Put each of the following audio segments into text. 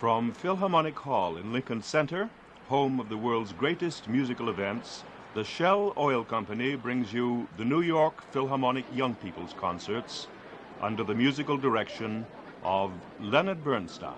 From Philharmonic Hall in Lincoln Center, home of the world's greatest musical events, the Shell Oil Company brings you the New York Philharmonic Young People's Concerts under the musical direction of Leonard Bernstein.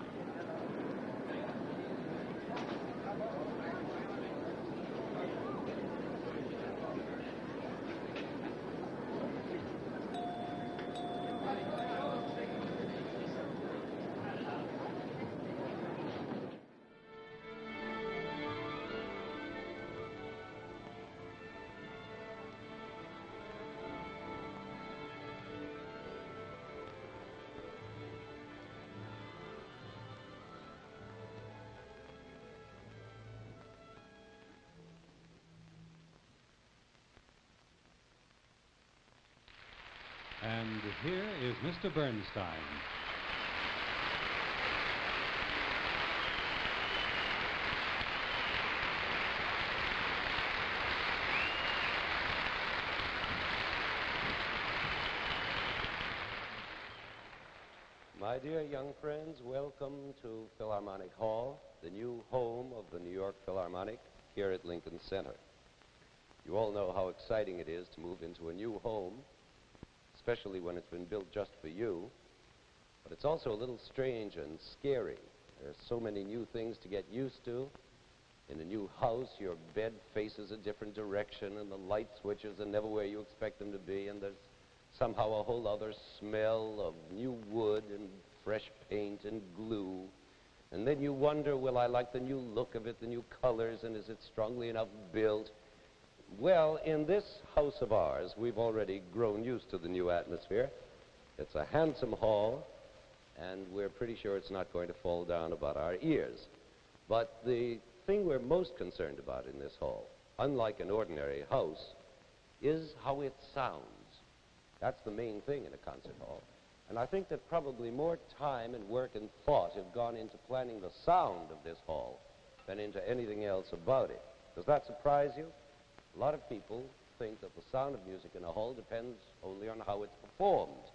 And here is Mr. Bernstein. My dear young friends, welcome to Philharmonic Hall, the new home of the New York Philharmonic here at Lincoln Center. You all know how exciting it is to move into a new home, especially when it's been built just for you. But it's also a little strange and scary. There's so many new things to get used to. In a new house, your bed faces a different direction, and the light switches are never where you expect them to be, and there's somehow a whole other smell of new wood and fresh paint and glue. And then you wonder, will I like the new look of it, the new colors, and is it strongly enough built? Well, in this house of ours, we've already grown used to the new atmosphere. It's a handsome hall, and we're pretty sure it's not going to fall down about our ears. But the thing we're most concerned about in this hall, unlike an ordinary house, is how it sounds. That's the main thing in a concert hall. And I think that probably more time and work and thought have gone into planning the sound of this hall than into anything else about it. Does that surprise you? A lot of people think that the sound of music in a hall depends only on how it's performed.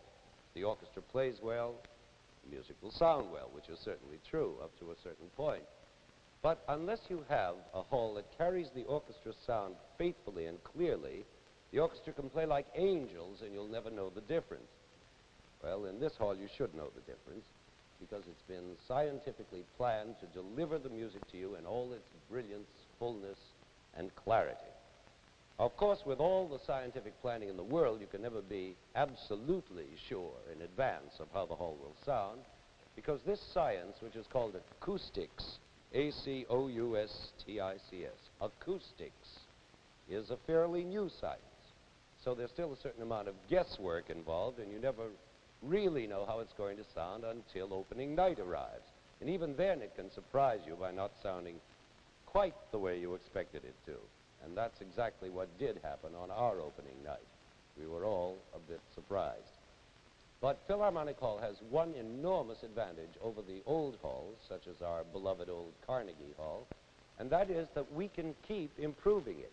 The orchestra plays well, the music will sound well, which is certainly true up to a certain point. But unless you have a hall that carries the orchestra sound faithfully and clearly, the orchestra can play like angels and you'll never know the difference. Well, in this hall you should know the difference because it's been scientifically planned to deliver the music to you in all its brilliance, fullness, and clarity. Of course, with all the scientific planning in the world, you can never be absolutely sure in advance of how the hall will sound, because this science, which is called acoustics, A-C-O-U-S-T-I-C-S, acoustics, is a fairly new science. So there's still a certain amount of guesswork involved, and you never really know how it's going to sound until opening night arrives. And even then, it can surprise you by not sounding quite the way you expected it to. And that's exactly what did happen on our opening night. We were all a bit surprised. But Philharmonic Hall has one enormous advantage over the old halls, such as our beloved old Carnegie Hall, and that is that we can keep improving it.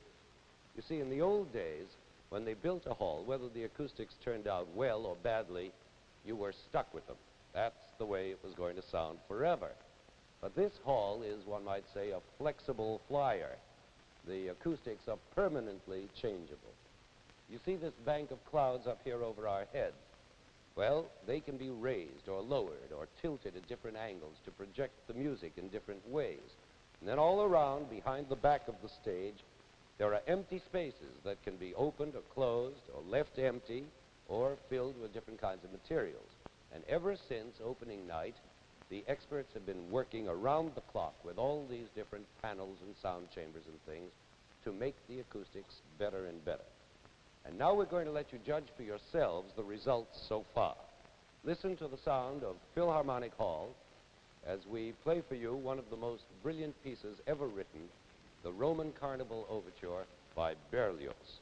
You see, in the old days, when they built a hall, whether the acoustics turned out well or badly, you were stuck with them. That's the way it was going to sound forever. But this hall is, one might say, a flexible flyer. The acoustics are permanently changeable. You see this bank of clouds up here over our heads? Well, they can be raised or lowered or tilted at different angles to project the music in different ways. And then all around, behind the back of the stage, there are empty spaces that can be opened or closed or left empty or filled with different kinds of materials. And ever since opening night, the experts have been working around the clock with all these different panels and sound chambers and things to make the acoustics better and better. And now we're going to let you judge for yourselves the results so far. Listen to the sound of Philharmonic Hall as we play for you one of the most brilliant pieces ever written, the Roman Carnival Overture by Berlioz.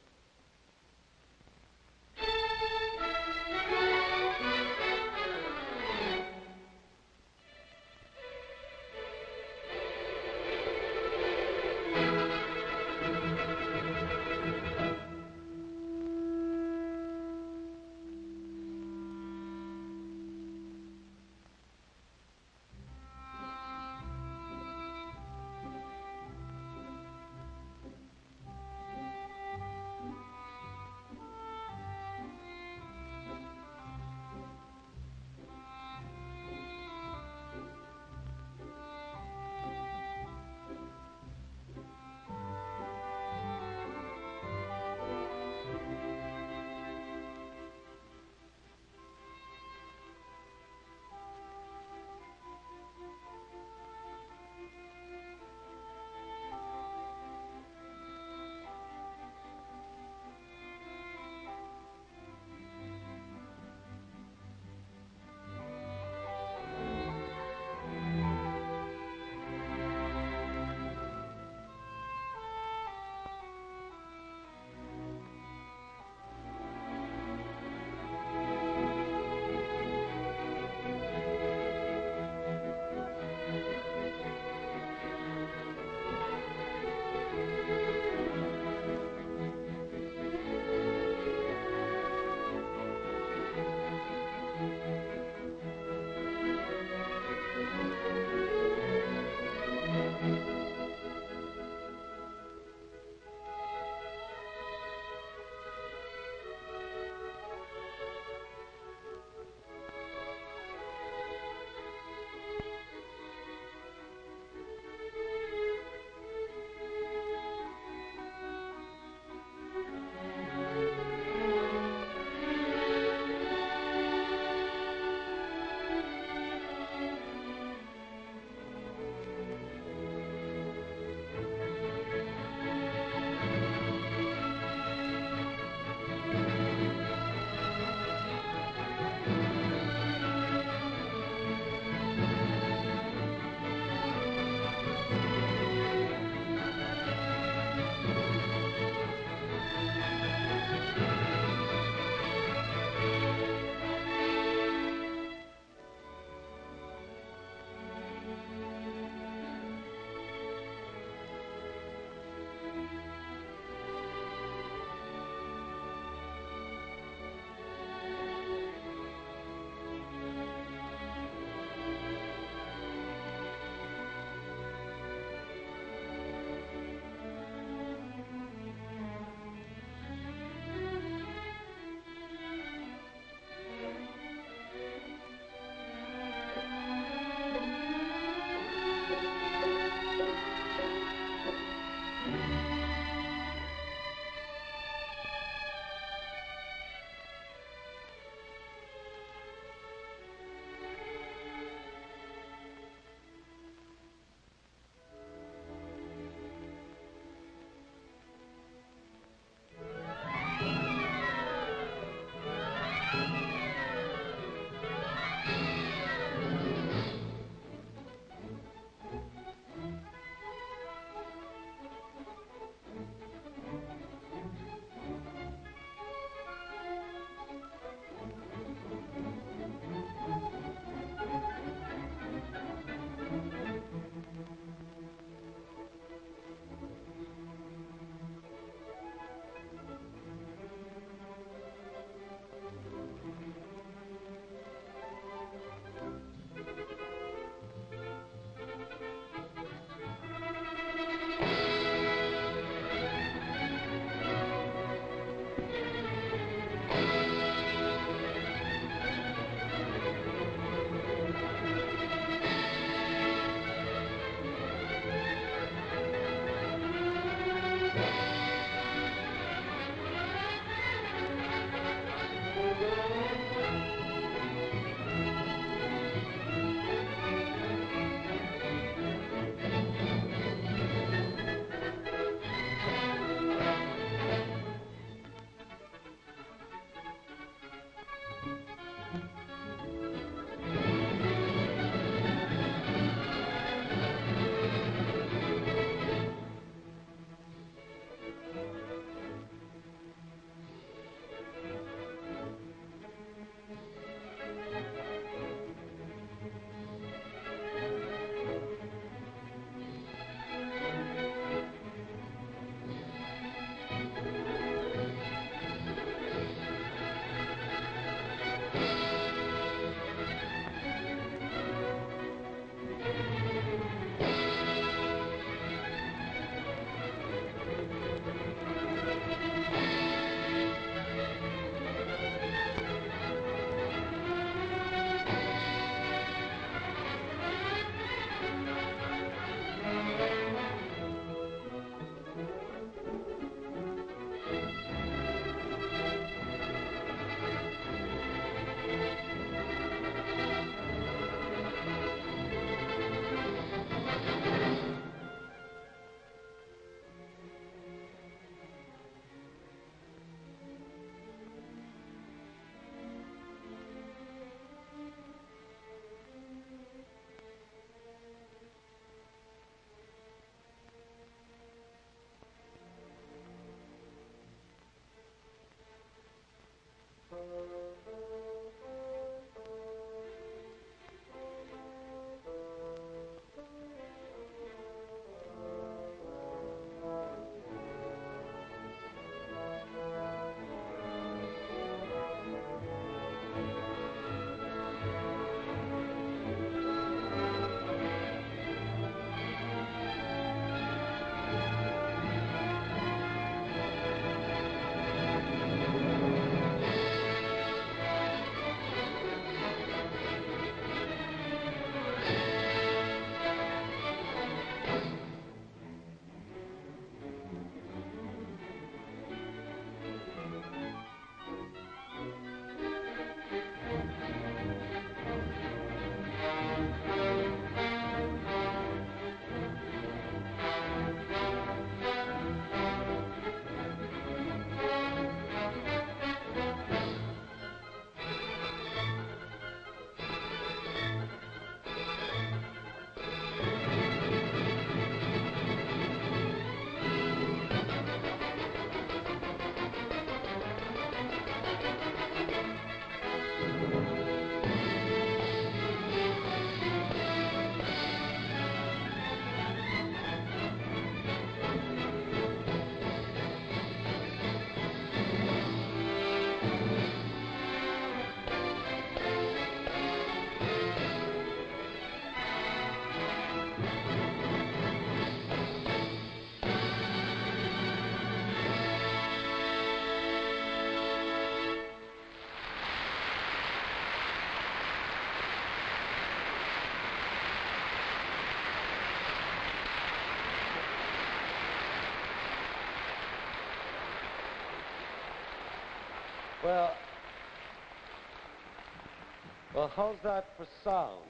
Well, how's that for sound?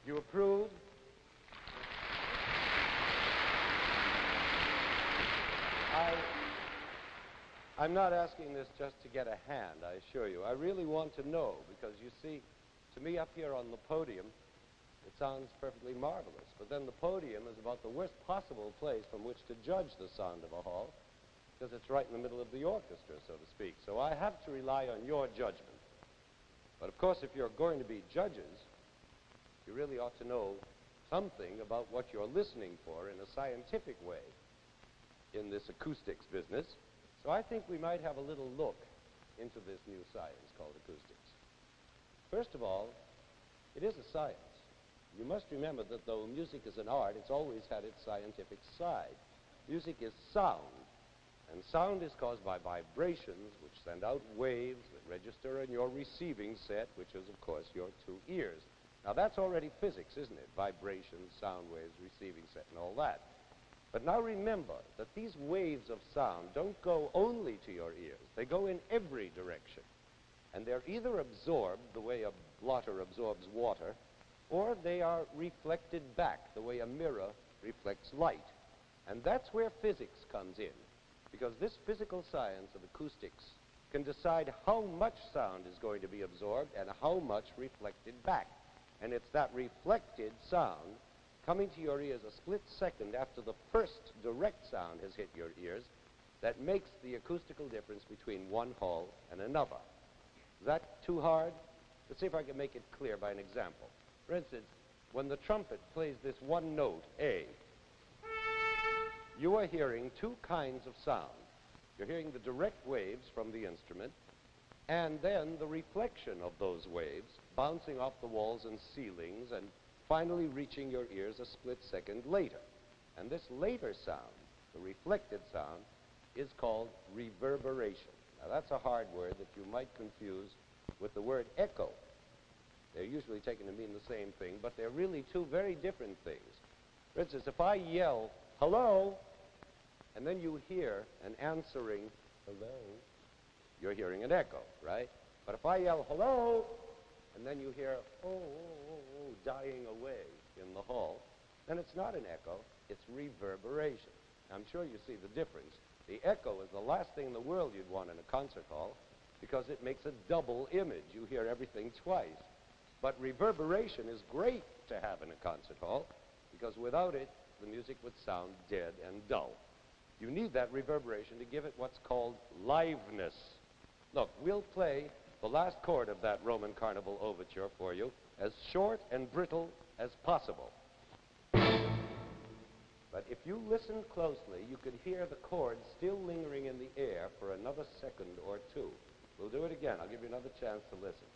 You approve? I'm not asking this just to get a hand, I assure you. I really want to know, because you see, to me up here on the podium, it sounds perfectly marvelous. But then the podium is about the worst possible place from which to judge the sound of a hall, because it's right in the middle of the orchestra, so to speak. So I have to rely on your judgment. But of course, if you're going to be judges, you really ought to know something about what you're listening for in a scientific way in this acoustics business. So I think we might have a little look into this new science called acoustics. First of all, it is a science. You must remember that though music is an art, it's always had its scientific side. Music is sound, and sound is caused by vibrations which send out waves that register in your receiving set, which is, of course, your two ears. Now, that's already physics, isn't it? Vibrations, sound waves, receiving set, and all that. But now remember that these waves of sound don't go only to your ears. They go in every direction. And they're either absorbed the way a blotter absorbs water, or they are reflected back the way a mirror reflects light. And that's where physics comes in, because this physical science of acoustics can decide how much sound is going to be absorbed and how much reflected back. And it's that reflected sound coming to your ears a split second after the first direct sound has hit your ears that makes the acoustical difference between one hall and another. Is that too hard? Let's see if I can make it clear by an example. For instance, when the trumpet plays this one note, A, you are hearing two kinds of sound. You're hearing the direct waves from the instrument, and then the reflection of those waves bouncing off the walls and ceilings and finally reaching your ears a split second later. And this later sound, the reflected sound, is called reverberation. Now, that's a hard word that you might confuse with the word echo. They're usually taken to mean the same thing, but they're really two very different things. For instance, if I yell, hello, and then you hear an answering hello, you're hearing an echo, right? But if I yell hello, and then you hear dying away in the hall, then it's not an echo, it's reverberation. I'm sure you see the difference. The echo is the last thing in the world you'd want in a concert hall because it makes a double image. You hear everything twice. But reverberation is great to have in a concert hall because without it, the music would sound dead and dull. You need that reverberation to give it what's called liveness. Look, we'll play the last chord of that Roman Carnival overture for you as short and brittle as possible. But if you listen closely, you could hear the chord still lingering in the air for another second or two. We'll do it again. I'll give you another chance to listen.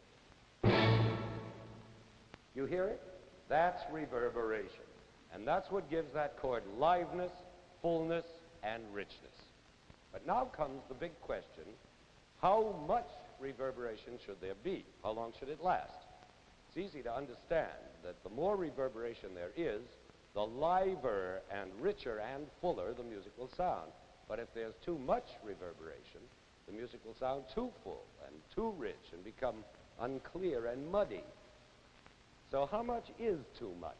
You hear it? That's reverberation. And that's what gives that chord liveness, fullness, and richness. But now comes the big question, how much reverberation should there be? How long should it last? It's easy to understand that the more reverberation there is, the liver and richer and fuller the music will sound. But if there's too much reverberation, the music will sound too full and too rich and become unclear and muddy. So how much is too much?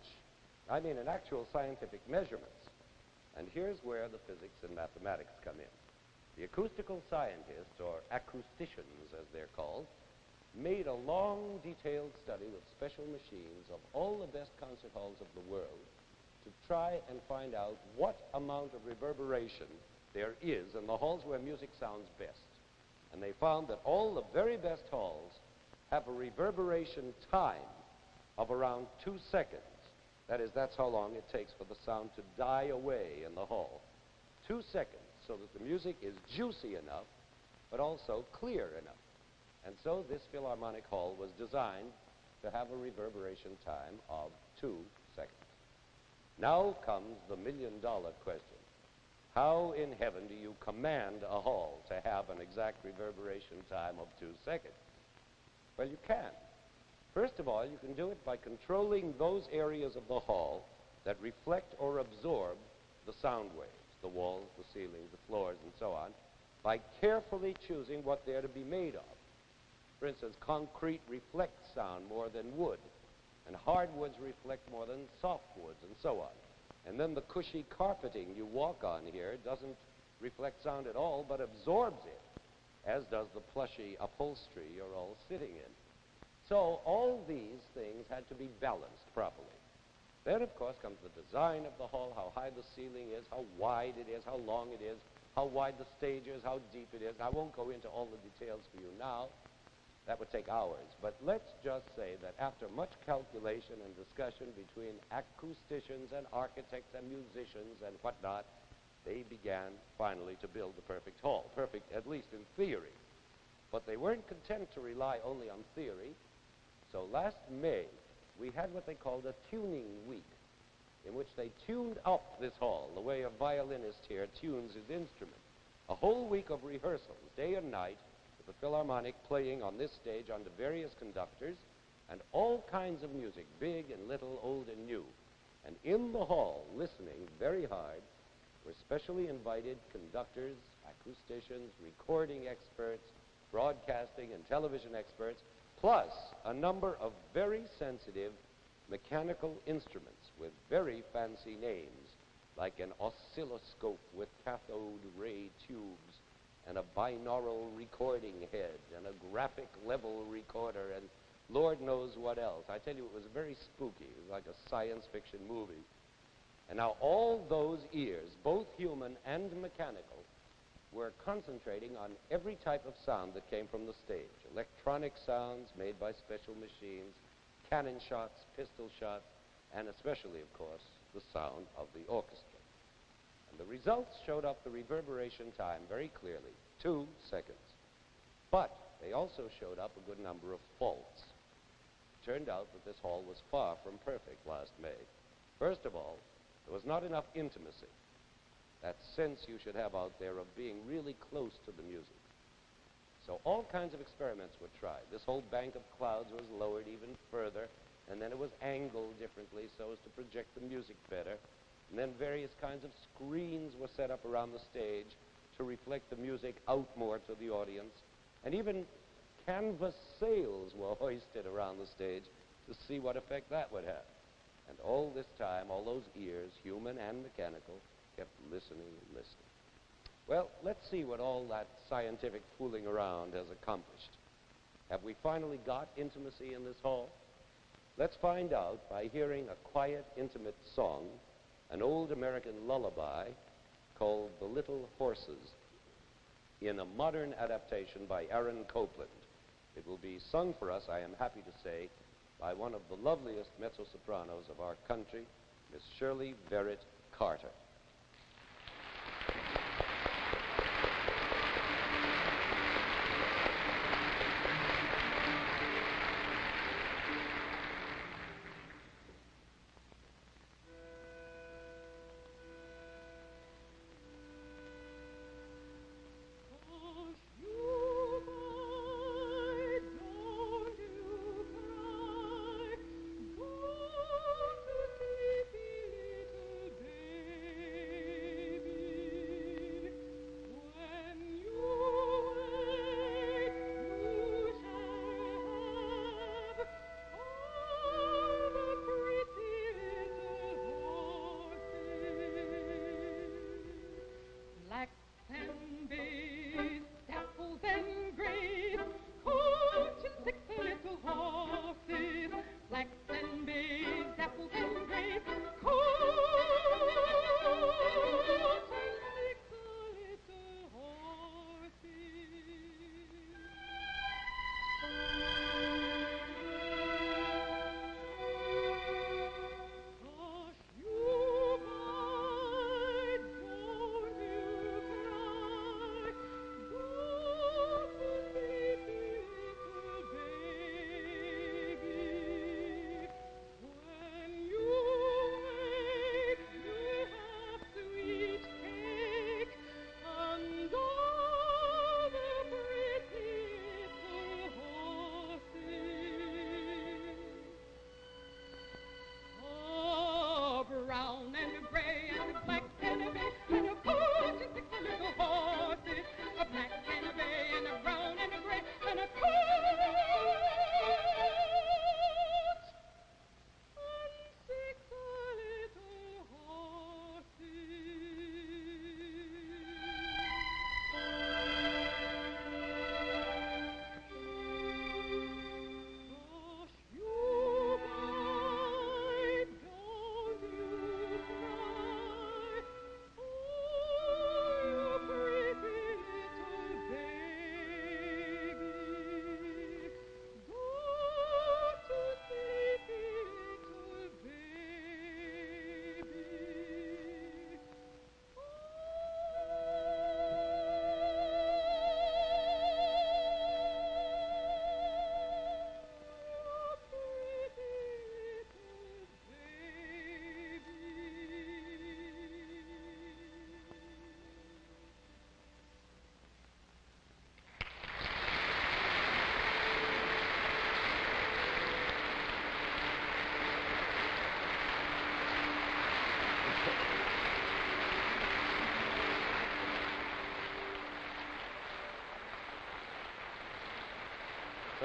I mean in actual scientific measurements. And here's where the physics and mathematics come in. The acoustical scientists, or acousticians as they're called, made a long, detailed study with special machines of all the best concert halls of the world to try and find out what amount of reverberation there is in the halls where music sounds best. And they found that all the very best halls have a reverberation time of around 2 seconds. That is, that's how long it takes for the sound to die away in the hall. 2 seconds, so that the music is juicy enough, but also clear enough. And so this Philharmonic Hall was designed to have a reverberation time of 2 seconds. Now comes the million-dollar question. How in heaven do you command a hall to have an exact reverberation time of 2 seconds? Well, you can. First of all, you can do it by controlling those areas of the hall that reflect or absorb the sound waves, the walls, the ceilings, the floors, and so on, by carefully choosing what they're to be made of. For instance, concrete reflects sound more than wood, and hardwoods reflect more than softwoods, and so on. And then the cushy carpeting you walk on here doesn't reflect sound at all, but absorbs it, as does the plushy upholstery you're all sitting in. So all these things had to be balanced properly. Then, of course, comes the design of the hall, how high the ceiling is, how wide it is, how long it is, how wide the stage is, how deep it is. I won't go into all the details for you now. That would take hours. But let's just say that after much calculation and discussion between acousticians and architects and musicians and whatnot, they began finally to build the perfect hall. Perfect, at least in theory. But they weren't content to rely only on theory. So last May, we had what they called a tuning week, in which they tuned up this hall the way a violinist here tunes his instrument. A whole week of rehearsals, day and night, with the Philharmonic playing on this stage under various conductors, and all kinds of music, big and little, old and new. And in the hall, listening very hard, were specially invited conductors, acousticians, recording experts, broadcasting and television experts, plus a number of very sensitive mechanical instruments with very fancy names, like an oscilloscope with cathode ray tubes, and a binaural recording head, and a graphic level recorder, and Lord knows what else. I tell you, it was very spooky. It was like a science fiction movie. And now all those ears, both human and mechanical, were concentrating on every type of sound that came from the stage. Electronic sounds made by special machines, cannon shots, pistol shots, and especially, of course, the sound of the orchestra. And the results showed up the reverberation time very clearly, 2 seconds. But they also showed up a good number of faults. It turned out that this hall was far from perfect last May. First of all, there was not enough intimacy, that sense you should have out there of being really close to the music. So all kinds of experiments were tried. This whole bank of clouds was lowered even further, and then it was angled differently so as to project the music better. And then various kinds of screens were set up around the stage to reflect the music out more to the audience. And even canvas sails were hoisted around the stage to see what effect that would have. And all this time, all those ears, human and mechanical, kept listening and listening. Well, let's see what all that scientific fooling around has accomplished. Have we finally got intimacy in this hall? Let's find out by hearing a quiet, intimate song, an old American lullaby called The Little Horses, in a modern adaptation by Aaron Copland. It will be sung for us, I am happy to say, by one of the loveliest mezzo-sopranos of our country, Miss Shirley Verrett Carter.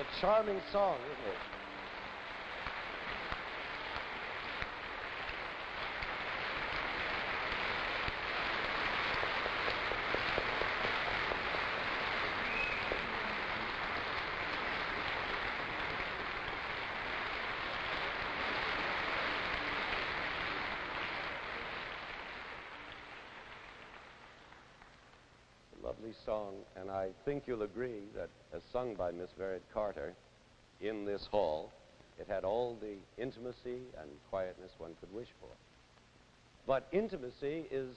a charming song, isn't it? Lovely song, and I think you'll agree that, as sung by Miss Verret Carter in this hall, it had all the intimacy and quietness one could wish for. But intimacy is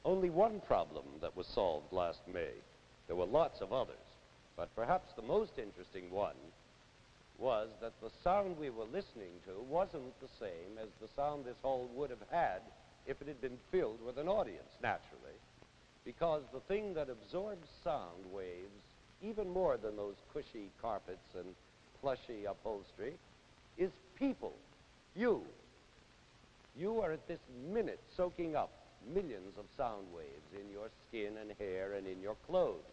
only one problem that was solved last May. There were lots of others, but perhaps the most interesting one was that the sound we were listening to wasn't the same as the sound this hall would have had if it had been filled with an audience, naturally. Because the thing that absorbs sound waves, even more than those cushy carpets and plushy upholstery, is people. You. You are at this minute soaking up millions of sound waves in your skin and hair and in your clothes.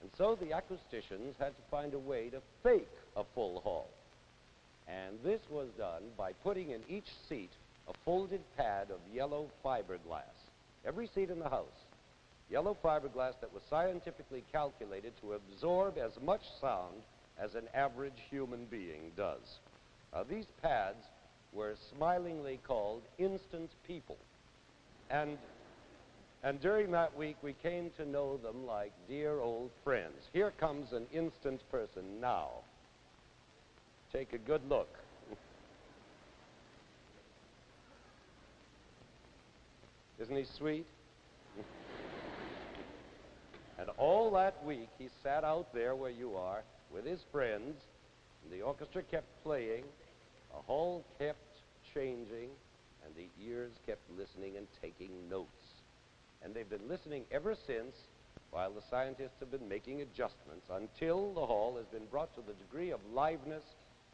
And so the acousticians had to find a way to fake a full hall. And this was done by putting in each seat a folded pad of yellow fiberglass. Every seat in the house. Yellow fiberglass that was scientifically calculated to absorb as much sound as an average human being does. These pads were smilingly called instant people. And during that week, we came to know them like dear old friends. Here comes an instant person now. Take a good look. Isn't he sweet? And all that week, he sat out there where you are with his friends, and the orchestra kept playing, the hall kept changing, and the ears kept listening and taking notes. And they've been listening ever since, while the scientists have been making adjustments, until the hall has been brought to the degree of liveness,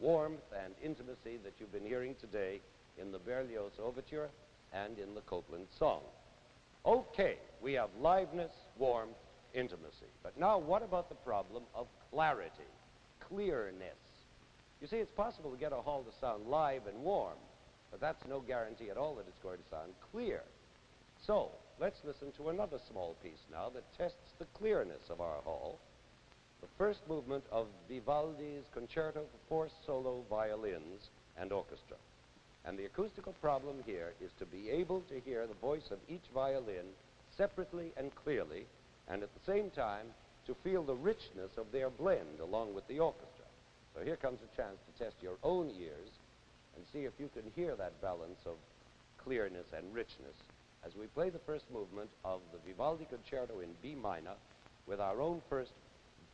warmth, and intimacy that you've been hearing today in the Berlioz Overture and in the Copland Song. Okay, we have liveness, warmth, intimacy. But now what about the problem of clarity, clearness? You see, it's possible to get a hall to sound live and warm, but that's no guarantee at all that it's going to sound clear. So, let's listen to another small piece now that tests the clearness of our hall. The first movement of Vivaldi's Concerto for 4 solo violins and orchestra. And the acoustical problem here is to be able to hear the voice of each violin separately and clearly, and at the same time to feel the richness of their blend along with the orchestra. So here comes a chance to test your own ears and see if you can hear that balance of clearness and richness as we play the first movement of the Vivaldi Concerto in B minor with our own first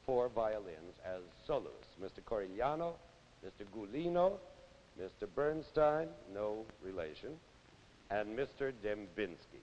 4 violins as soloists. Mr. Corigliano, Mr. Gulino, Mr. Bernstein, no relation, and Mr. Dembinski.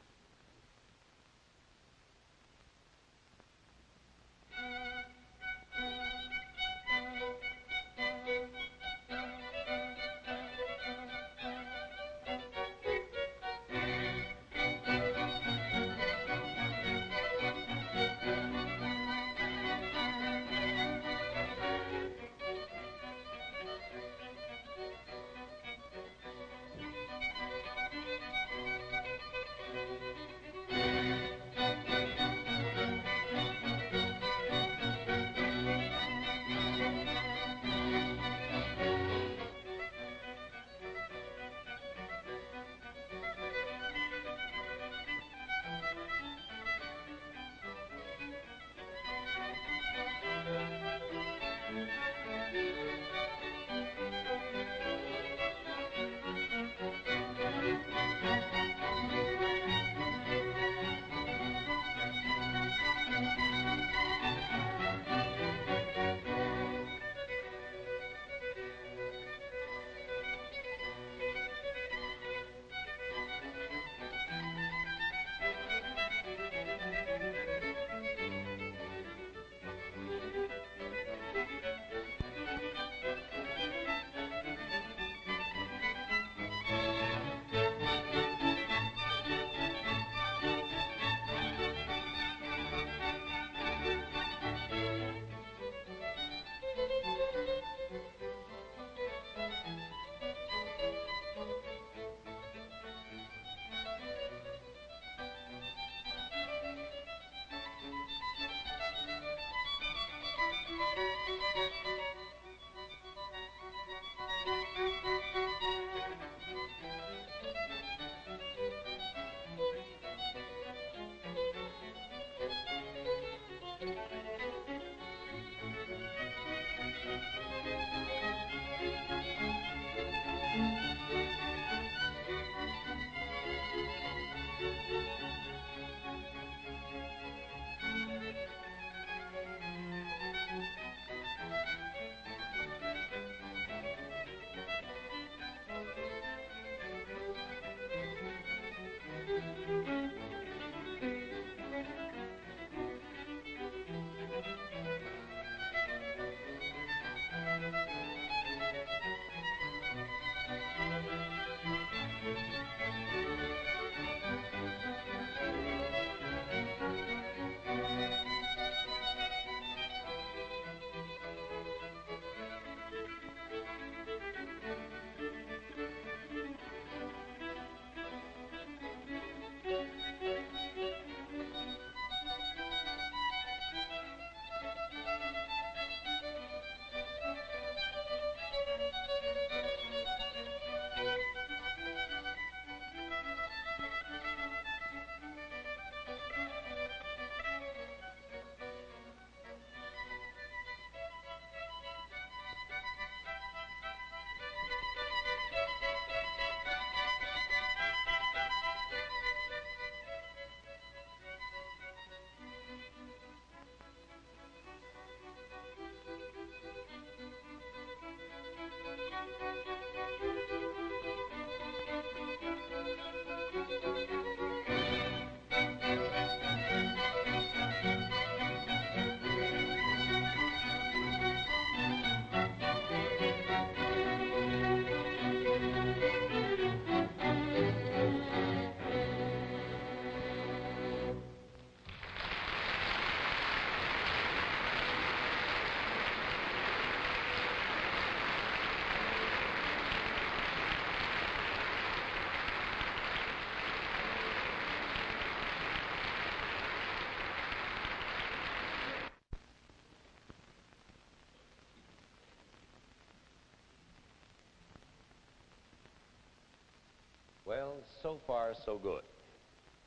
so far, so good.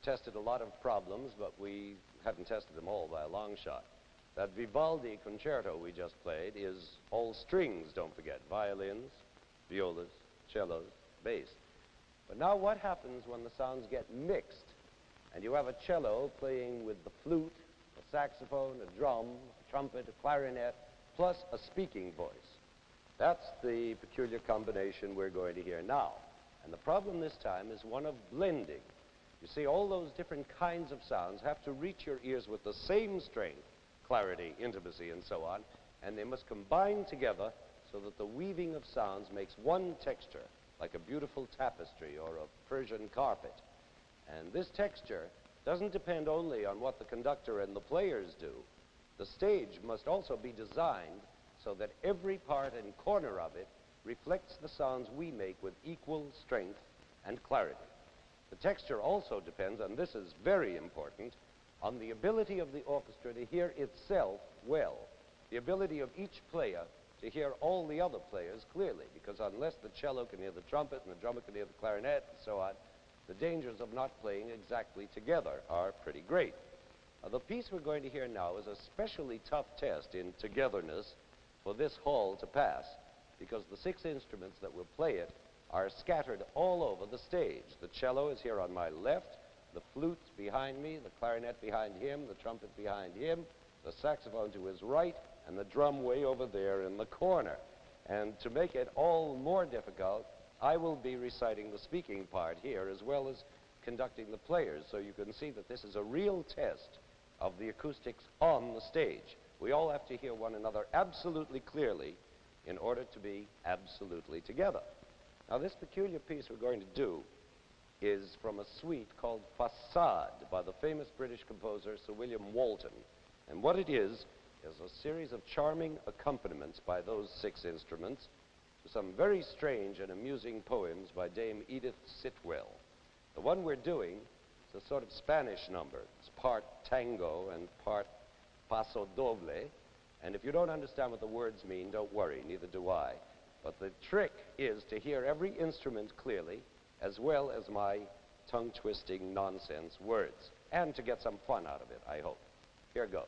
Tested a lot of problems, but we haven't tested them all by a long shot. That Vivaldi concerto we just played is all strings, don't forget. Violins, violas, cellos, bass. But now what happens when the sounds get mixed and you have a cello playing with the flute, a saxophone, a drum, a trumpet, a clarinet, plus a speaking voice? That's the peculiar combination we're going to hear now. And the problem this time is one of blending. You see, all those different kinds of sounds have to reach your ears with the same strength, clarity, intimacy, and so on, and they must combine together so that the weaving of sounds makes one texture, like a beautiful tapestry or a Persian carpet. And this texture doesn't depend only on what the conductor and the players do. The stage must also be designed so that every part and corner of it reflects the sounds we make with equal strength and clarity. The texture also depends, and this is very important, on the ability of the orchestra to hear itself well, the ability of each player to hear all the other players clearly, because unless the cello can hear the trumpet and the drummer can hear the clarinet and so on, the dangers of not playing exactly together are pretty great. The piece we're going to hear now is a especially tough test in togetherness for this hall to pass, because the 6 instruments that will play it are scattered all over the stage. The cello is here on my left, the flute's behind me, the clarinet behind him, the trumpet behind him, the saxophone to his right, and the drum way over there in the corner. And to make it all more difficult, I will be reciting the speaking part here as well as conducting the players, so you can see that this is a real test of the acoustics on the stage. We all have to hear one another absolutely clearly in order to be absolutely together. Now, this peculiar piece we're going to do is from a suite called Facade by the famous British composer Sir William Walton. And what it is a series of charming accompaniments by those 6 instruments to some very strange and amusing poems by Dame Edith Sitwell. The one we're doing is a sort of Spanish number. It's part tango and part paso doble. And if you don't understand what the words mean, don't worry, neither do I. But the trick is to hear every instrument clearly, as well as my tongue-twisting nonsense words, and to get some fun out of it, I hope. Here goes.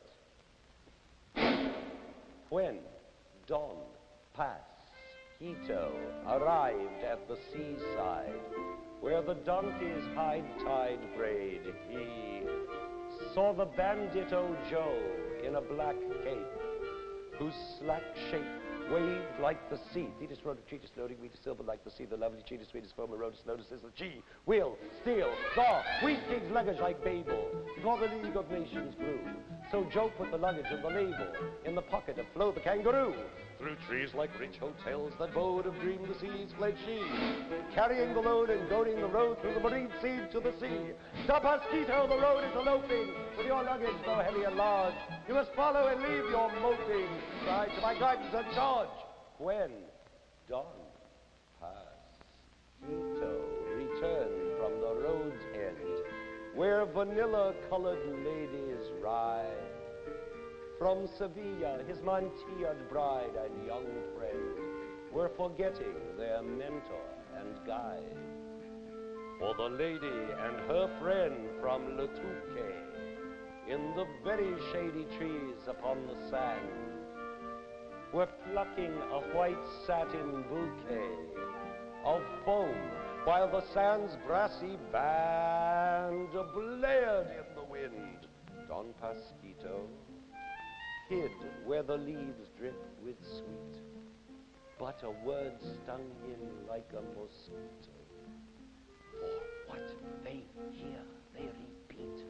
When Don Pasquito arrived at the seaside, where the donkeys hide tide braid, he saw the bandito Joe in a black cape, whose slack shape waved like the sea. Thetis rode a treatise loading, we to silver like the sea. The lovely treatise, sweetest foam, erodus notices that she will steal the wheat king's luggage like Babel, before the League of Nations grew. So Joe put the luggage and the label in the pocket of Flo the kangaroo. Through trees like rich hotels that bode of dream the seas fled she, carrying the load and goading the road through the marine sea to the sea. Stop, Pasquito, the road is eloping, with your luggage though heavy and large. You must follow and leave your moping, side to my guidance and charge. When Don Pasquito returned from the road's end, where vanilla-colored ladies ride, from Sevilla, his Montillard bride and young friend were forgetting their mentor and guide. For the lady and her friend from Letuque, in the very shady trees upon the sand, were plucking a white satin bouquet of foam, while the sand's brassy band blared in the wind. Don Pasquito hid where the leaves drip with sweet, but a word stung him like a mosquito. For what they hear, they repeat.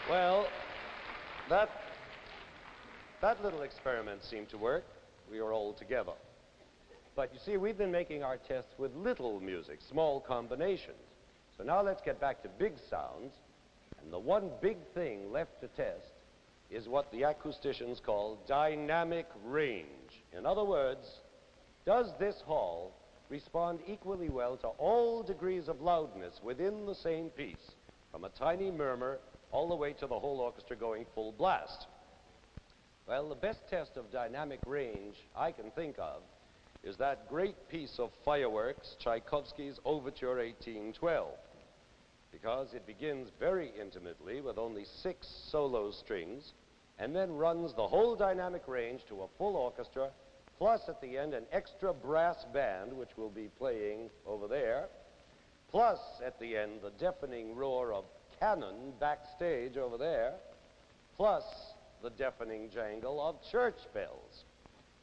Well, that little experiment seemed to work. We were all together. But you see, we've been making our tests with little music, small combinations. So now let's get back to big sounds. And the one big thing left to test is what the acousticians call dynamic range. In other words, does this hall respond equally well to all degrees of loudness within the same piece? from a tiny murmur all the way to the whole orchestra going full blast. Well, the best test of dynamic range I can think of is that great piece of fireworks, Tchaikovsky's Overture 1812, because it begins very intimately with only 6 solo strings and then runs the whole dynamic range to a full orchestra, plus at the end an extra brass band which will be playing over there, plus at the end the deafening roar of cannon backstage over there, plus the deafening jangle of church bells.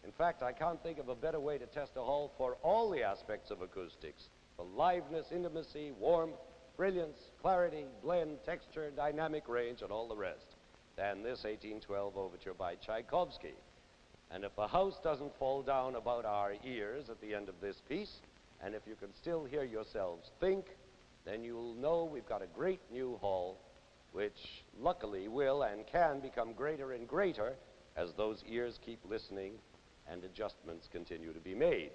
In fact, I can't think of a better way to test a hall for all the aspects of acoustics, for liveness, intimacy, warmth, brilliance, clarity, blend, texture, dynamic range, and all the rest, than this 1812 Overture by Tchaikovsky. And if the house doesn't fall down about our ears at the end of this piece, and if you can still hear yourselves think, then you'll know we've got a great new hall, which luckily will and can become greater and greater as those ears keep listening and adjustments continue to be made.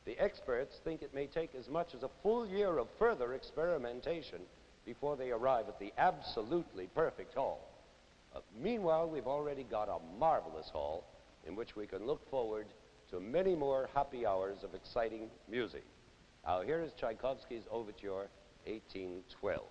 The experts think it may take as much as a full year of further experimentation before they arrive at the absolutely perfect hall. Meanwhile, we've already got a marvelous hall in which we can look forward to many more happy hours of exciting music. Now, here is Tchaikovsky's Overture 1812.